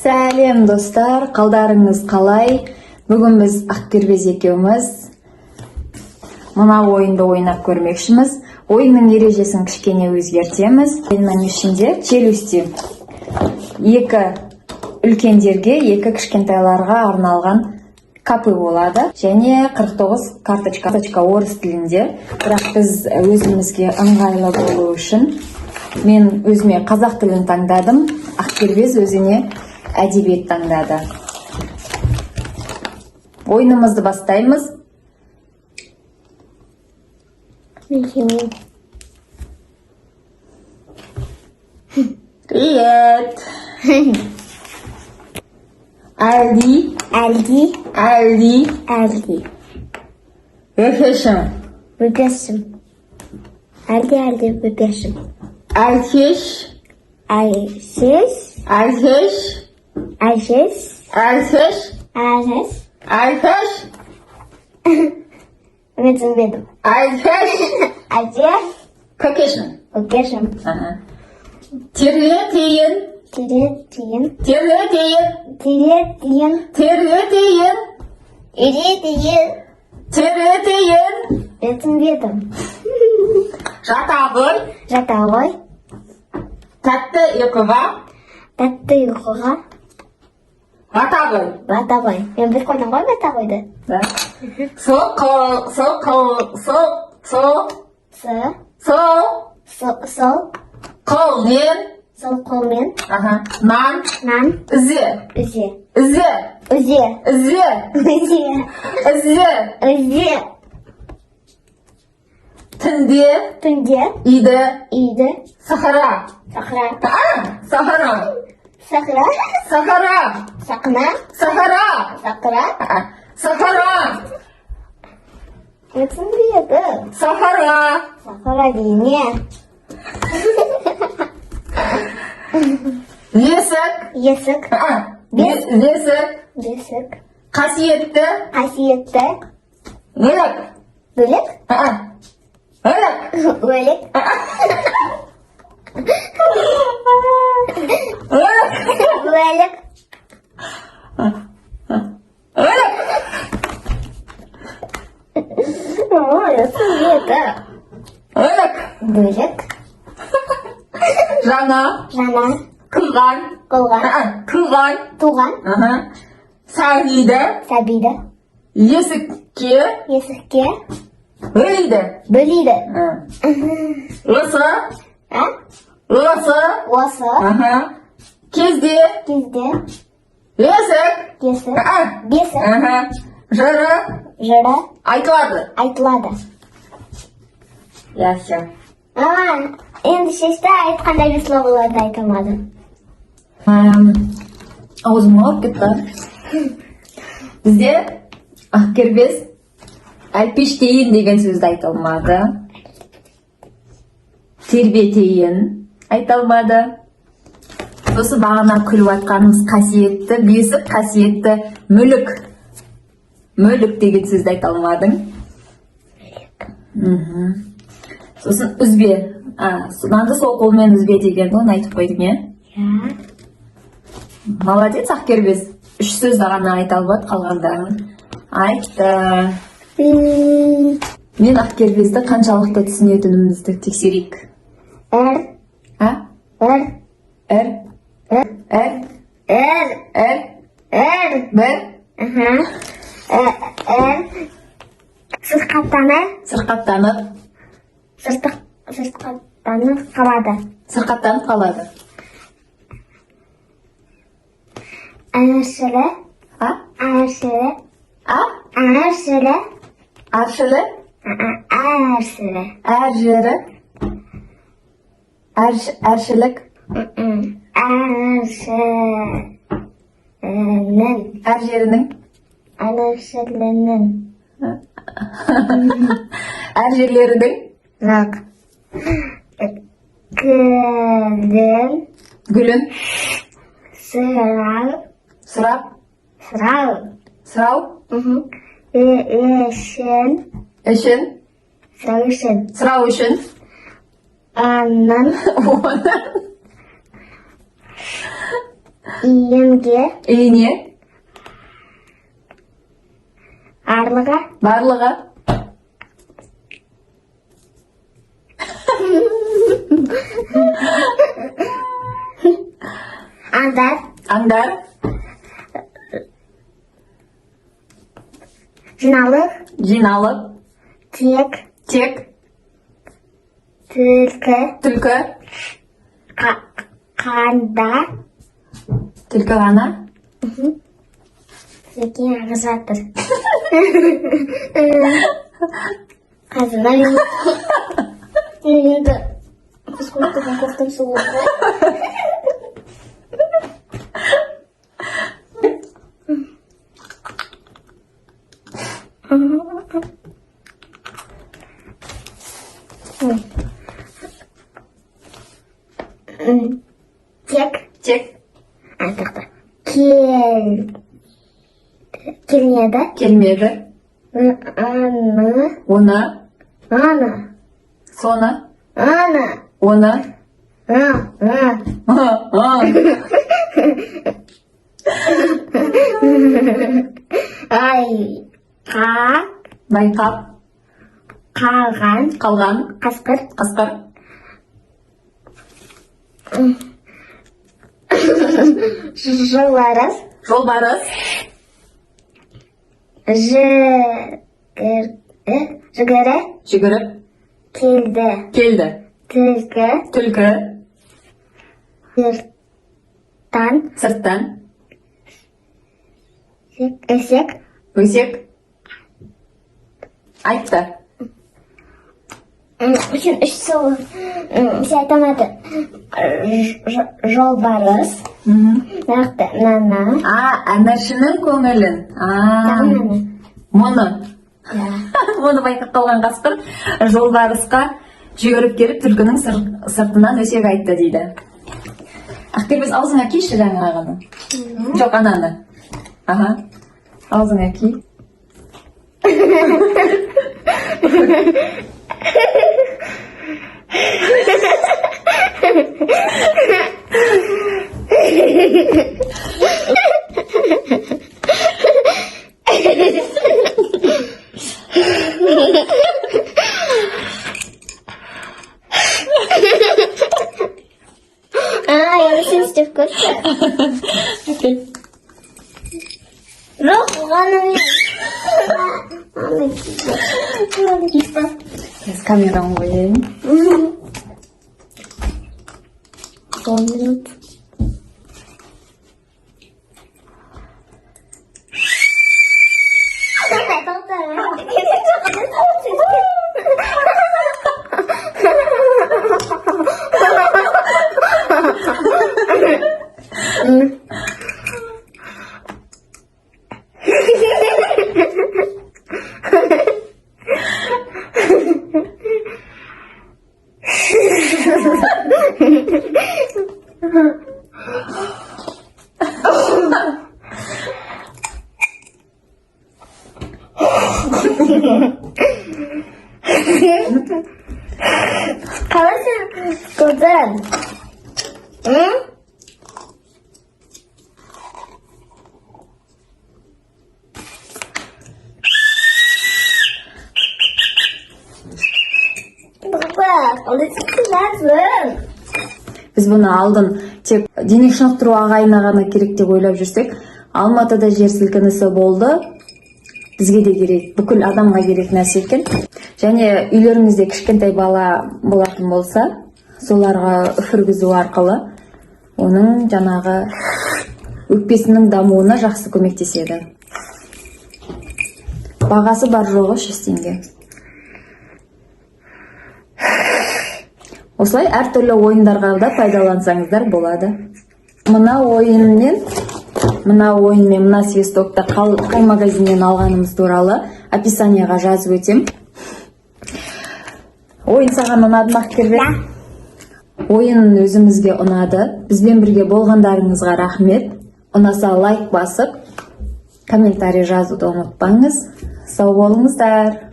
Сәлем достар, қалдарыңыз қалай? Бүгін біз Ақкербез екеуміз мына ойынды ойнап көрмекшіміз. Ойынның ережесін кішкене өзгертеміз. Ойынның ішінде челюсти екі үлкендерге, екі кішкентайларға арналған капы болады. Және 49 карточка орыс тілінде. Бірақ біз өзімізге ыңғайлы болу үшін мен өзіме қазақ тілін таңдадым. Ақкербез өзіне әдебиет таңдады. Ойынымызды бастаймыз. Привет. Әлди. Өкешім. Әлкеш. Мен түсінбедім. Көкешім. Терлетейін. Мен түсінбедім. Жатағой. Тәтті ұйқыға. Батағой. Мен бір қойдым ғой батағойды. Сол қолмен. Нан. Үзе. Түнде. Иді. Сахара. Мен түсінбедім. Сахара дейін не? Есік. Қасиетті. Өлік. Жаңа. Қылған. Туған. Сәбиді. Есікке. Бөлейді. Осы. Кезде. Есік. Жыры. Айтылады. Ясы. Енді шешті айтқандай бір словоларды айтылмады. Аузым ауырып кетті. Бізде Ақкербез әлпештейін деген сөзді айтылмады. Тербетейін айтылмады. Сосы бағана күліп атқанымыз қасиетті, бесік қасиетті, мүлік деген сөзді айтылмадың. Сосын үзбе. Нанды сол қолмен үзбе деген оны айтып қойдың, е? Молодец, Ақкербез. 3 сөзді ғана айта албады, қалғандарын айтты. Мен Ақкербезді қаншалықты түсінетінімізді тексерейік. Сырқаттанып қалады. Әршілі. Әршілік. Әржерлерінің. Гүлін. Сұрау. Сұрау үшін. иінге, Үйіне. арлыға, Барлығы. аңдар, Аңдар. жиналып, Жиналып. тек, Тек. түлкі, Түлкі. қанда, Түлкі ғана. Зеки ағыз жатыр. Қазір енді физкультурдан кофтан суы. Тек Тек. артықты. Келмеді. Келмеді. Оны. Аны. Соны. Аны. Оны. Айға Байқап. қалған Қалған. қасқыр. Қасқыр. Жолбарыс. Жолбарыс. Жүгірі Жүгіріп. келді. Келді. Түлкі Түлкі. сырттан Сырттан. өсек Өсек. Айтты. Үшін үш сол айтамады. Жолбарыс. Нақты нана. Әміршінің көңілін. Мұны. Мұны байқап қалған қасқыр жолбарысқа жүгіріп келіп түлкінің сыртынан өсек айтты дейді. Ақбербіз аузыңа киші жаңағыны. Жоқ, ананы. Аха. Аузыңа ки. Yanlışını isteyip görüşürüz. Жоқ, оғаны мен. Kes kameramı koyayım. 10 minut. Kalırsın kızım. Hı? Baba, onu çıkıyorsun. Біз бұны алдын тек дене шынықтыру ағайына ғана керек деп ойлап жүрсек, Алматыда жер сілкінісі болды. Бізге де керек, бүкіл адамға керек нәрсе екен. Және үйлеріңізде кішкентай бала болатын болса, соларға үфіргізу арқылы оның жаңағы өкпесінің дамуына жақсы көмектеседі. Бағасы бар жоғы 300 теңге. Осылай әртүрлі ойындарға да пайдалансаңыздар болады. Мына ойынмен, мына свистокты қол магазиннен алғанымыз туралы описанияға жазып өтем. Ойын саған ұнады ма, Ақбербек? Ойын өзімізге ұнады. Бізбен бірге болғандарыңызға рахмет. Ұнаса лайк басып, комментарий жазуды ұмытпаңыз. Сау болыңыздар.